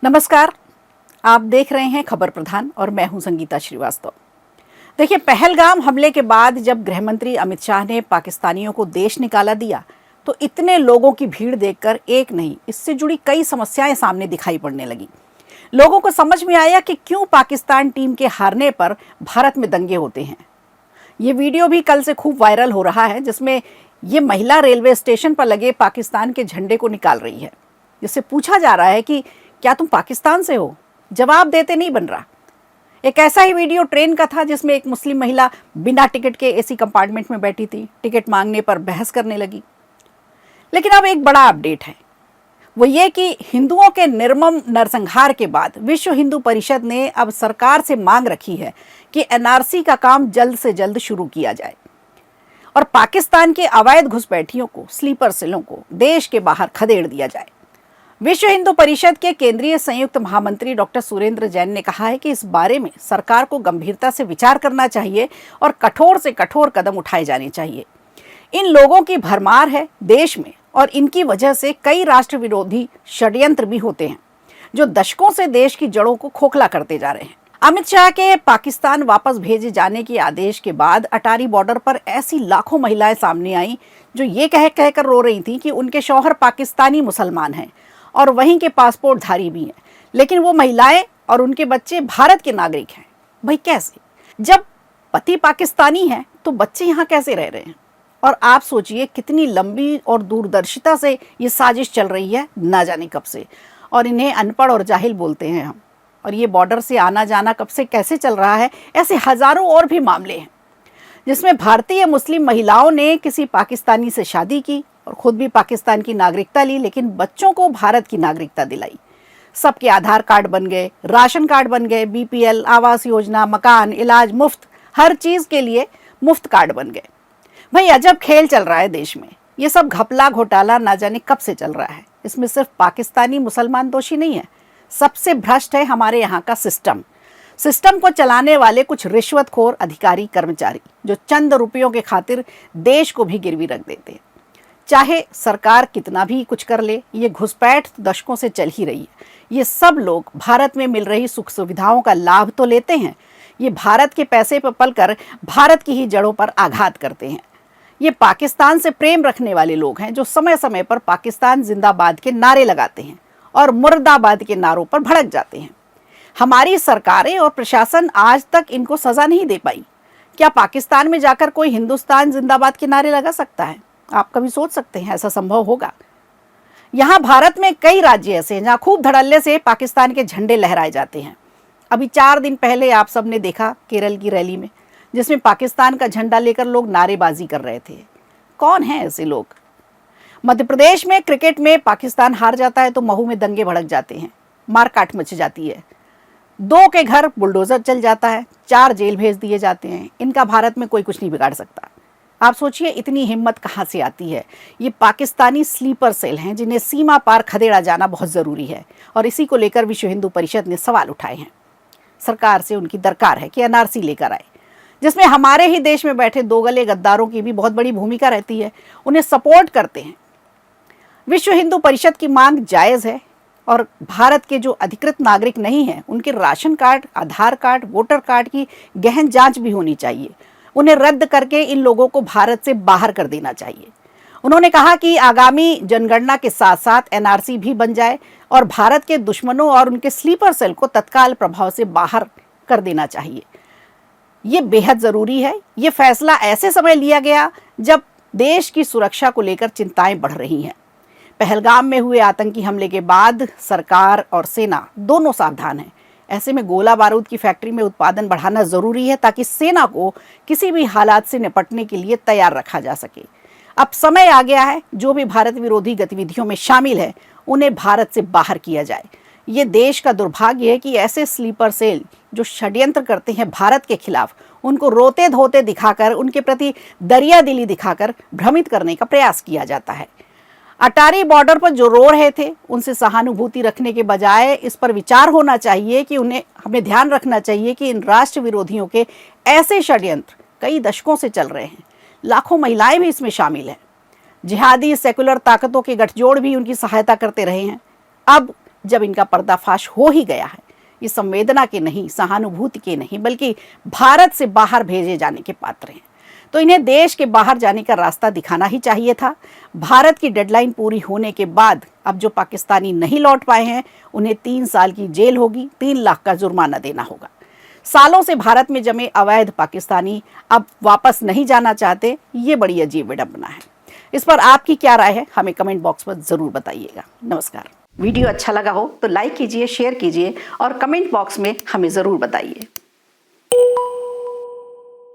नमस्कार। आप देख रहे हैं खबर प्रधान और मैं हूं संगीता श्रीवास्तव। देखिए, पहलगाम हमले के बाद जब गृहमंत्री अमित शाह ने पाकिस्तानियों को देश निकाला दिया तो इतने लोगों की भीड़ देखकर एक नहीं, इससे जुड़ी कई समस्याएं सामने दिखाई पड़ने लगी। लोगों को समझ में आया कि क्यों पाकिस्तान टीम के हारने पर भारत में दंगे होते हैं। ये वीडियो भी कल से खूब वायरल हो रहा है, जिसमें ये महिला रेलवे स्टेशन पर लगे पाकिस्तान के झंडे को निकाल रही है, जिससे पूछा जा रहा है कि क्या तुम पाकिस्तान से हो? जवाब देते नहीं बन रहा। एक ऐसा ही वीडियो ट्रेन का था जिसमें एक मुस्लिम महिला बिना टिकट के एसी कंपार्टमेंट में बैठी थी। टिकट मांगने पर बहस करने लगी। लेकिन अब एक बड़ा अपडेट है, वो ये कि हिंदुओं के निर्मम नरसंहार के बाद विश्व हिंदू परिषद ने अब सरकार से मांग रखी है कि एनआरसी का काम जल्द से जल्द शुरू किया जाए और पाकिस्तान के अवैध घुसपैठियों को, स्लीपर सेलों को देश के बाहर खदेड़ दिया जाए। विश्व हिंदू परिषद के केंद्रीय संयुक्त महामंत्री डॉक्टर सुरेंद्र जैन ने कहा है कि इस बारे में सरकार को गंभीरता से विचार करना चाहिए और कठोर से कठोर कदम उठाए जाने चाहिए। इन लोगों की भरमार है देश में और इनकी वजह से कई राष्ट्र विरोधी षड्यंत्र भी होते हैं जो दशकों से देश की जड़ों को खोखला करते जा रहे हैं। अमित शाह के पाकिस्तान वापस भेजे जाने के आदेश के बाद अटारी बॉर्डर पर ऐसी लाखों महिलाएं सामने आई जो ये कह कहकर रो रही थी कि उनके शौहर पाकिस्तानी मुसलमान हैं और वहीं के पासपोर्टधारी भी हैं, लेकिन वो महिलाएं और उनके बच्चे भारत के नागरिक हैं। भाई कैसे? जब पति पाकिस्तानी है तो बच्चे यहाँ कैसे रह रहे हैं? और आप सोचिए कितनी लंबी और दूरदर्शिता से ये साजिश चल रही है, ना जाने कब से। और इन्हें अनपढ़ और जाहिल बोलते हैं हम। और ये बॉर्डर से आना जाना कब से कैसे चल रहा है। ऐसे हजारों और भी मामले हैं जिसमें भारतीय मुस्लिम महिलाओं ने किसी पाकिस्तानी से शादी की और खुद भी पाकिस्तान की नागरिकता ली, लेकिन बच्चों को भारत की नागरिकता दिलाई। सबके आधार कार्ड बन गए, राशन कार्ड बन गए, बीपीएल, आवास योजना, मकान, इलाज मुफ्त, हर चीज के लिए मुफ्त कार्ड बन गए। भाई अजब खेल चल रहा है देश में। ये सब घपला घोटाला ना जाने कब से चल रहा है। इसमें सिर्फ पाकिस्तानी मुसलमान दोषी नहीं है, सबसे भ्रष्ट है हमारे यहाँ का सिस्टम को चलाने वाले कुछ रिश्वतखोर अधिकारी कर्मचारी जो चंद रुपयों के खातिर देश को भी गिरवी रख देते हैं। चाहे सरकार कितना भी कुछ कर ले, ये घुसपैठ दशकों से चल ही रही है। ये सब लोग भारत में मिल रही सुख सुविधाओं का लाभ तो लेते हैं, ये भारत के पैसे पर पलकर भारत की ही जड़ों पर आघात करते हैं। ये पाकिस्तान से प्रेम रखने वाले लोग हैं जो समय समय पर पाकिस्तान जिंदाबाद के नारे लगाते हैं और मुर्दाबाद के नारों पर भड़क जाते हैं। हमारी सरकारें और प्रशासन आज तक इनको सजा नहीं दे पाई। क्या पाकिस्तान में जाकर कोई हिंदुस्तान जिंदाबाद के नारे लगा सकता है? आप कभी सोच सकते हैं ऐसा संभव होगा? यहाँ भारत में कई राज्य ऐसे हैं जहाँ खूब धड़ल्ले से पाकिस्तान के झंडे लहराए जाते हैं। अभी 4 दिन पहले आप सबने देखा केरल की रैली में, जिसमें पाकिस्तान का झंडा लेकर लोग नारेबाजी कर रहे थे। कौन हैं ऐसे लोग? मध्य प्रदेश में क्रिकेट में पाकिस्तान हार जाता है तो महू में दंगे भड़क जाते हैं, मारकाट मच जाती है, 2 के घर बुलडोजर चल जाता है, 4 जेल भेज दिए जाते हैं। इनका भारत में कोई कुछ नहीं बिगाड़ सकता। आप सोचिए इतनी हिम्मत कहाँ से आती है? ये पाकिस्तानी स्लीपर सेल हैं जिन्हें सीमा पार खदेड़ा जाना बहुत ज़रूरी है और इसी को लेकर विश्व हिंदू परिषद ने सवाल उठाए हैं। सरकार से उनकी दरकार है कि एनआरसी लेकर आए, जिसमें हमारे ही देश में बैठे 2 गले गद्दारों की भी बहुत बड़ी भूमिका रहती है। उन्हें सपोर्ट करते हैं। विश्व हिंदू परिषद की मांग जायज़ है और भारत के जो अधिकृत नागरिक नहीं हैं उनके राशन कार्ड, आधार कार्ड, वोटर कार्ड की गहन जांच भी होनी चाहिए। उन्हें रद्द करके इन लोगों को भारत से बाहर कर देना चाहिए। उन्होंने कहा कि आगामी जनगणना के साथ साथ एनआरसी भी बन जाए और भारत के दुश्मनों और उनके स्लीपर सेल को तत्काल प्रभाव से बाहर कर देना चाहिए। ये बेहद ज़रूरी है। ये फैसला ऐसे समय लिया गया जब देश की सुरक्षा को लेकर चिंताएं बढ़ रही हैं। पहलगाम में हुए आतंकी हमले के बाद सरकार और सेना दोनों सावधान हैं। ऐसे में गोला बारूद की फैक्ट्री में उत्पादन बढ़ाना ज़रूरी है ताकि सेना को किसी भी हालात से निपटने के लिए तैयार रखा जा सके। अब समय आ गया है जो भी भारत विरोधी गतिविधियों में शामिल है उन्हें भारत से बाहर किया जाए। ये देश का दुर्भाग्य है कि ऐसे स्लीपर सेल जो षड्यंत्र करते हैं भारत के खिलाफ, उनको रोते धोते दिखाकर, उनके प्रति दरिया दिली दिखाकर भ्रमित करने का प्रयास किया जाता है। अटारी बॉर्डर पर जो रो रहे थे उनसे सहानुभूति रखने के बजाय इस पर विचार होना चाहिए कि हमें ध्यान रखना चाहिए कि इन राष्ट्र विरोधियों के ऐसे षड्यंत्र कई दशकों से चल रहे हैं। लाखों महिलाएं भी इसमें शामिल हैं। जिहादी सेकुलर ताकतों के गठजोड़ भी उनकी सहायता करते रहे हैं। अब जब इनका पर्दाफाश हो ही गया है, ये संवेदना के नहीं, सहानुभूति के नहीं, बल्कि भारत से बाहर भेजे जाने के पात्र हैं। तो इन्हें देश के बाहर जाने का रास्ता दिखाना ही चाहिए था। भारत की डेडलाइन पूरी होने के बाद अब जो पाकिस्तानी नहीं लौट पाए हैं उन्हें 3 साल की जेल होगी, 3 लाख का जुर्माना देना होगा। सालों से भारत में जमे अवैध पाकिस्तानी अब वापस नहीं जाना चाहते, ये बड़ी अजीब विडंबना है। इस पर आपकी क्या राय है, हमें कमेंट बॉक्स में ज़रूर बताइएगा। नमस्कार। वीडियो अच्छा लगा हो तो लाइक कीजिए, शेयर कीजिए और कमेंट बॉक्स में हमें ज़रूर बताइए।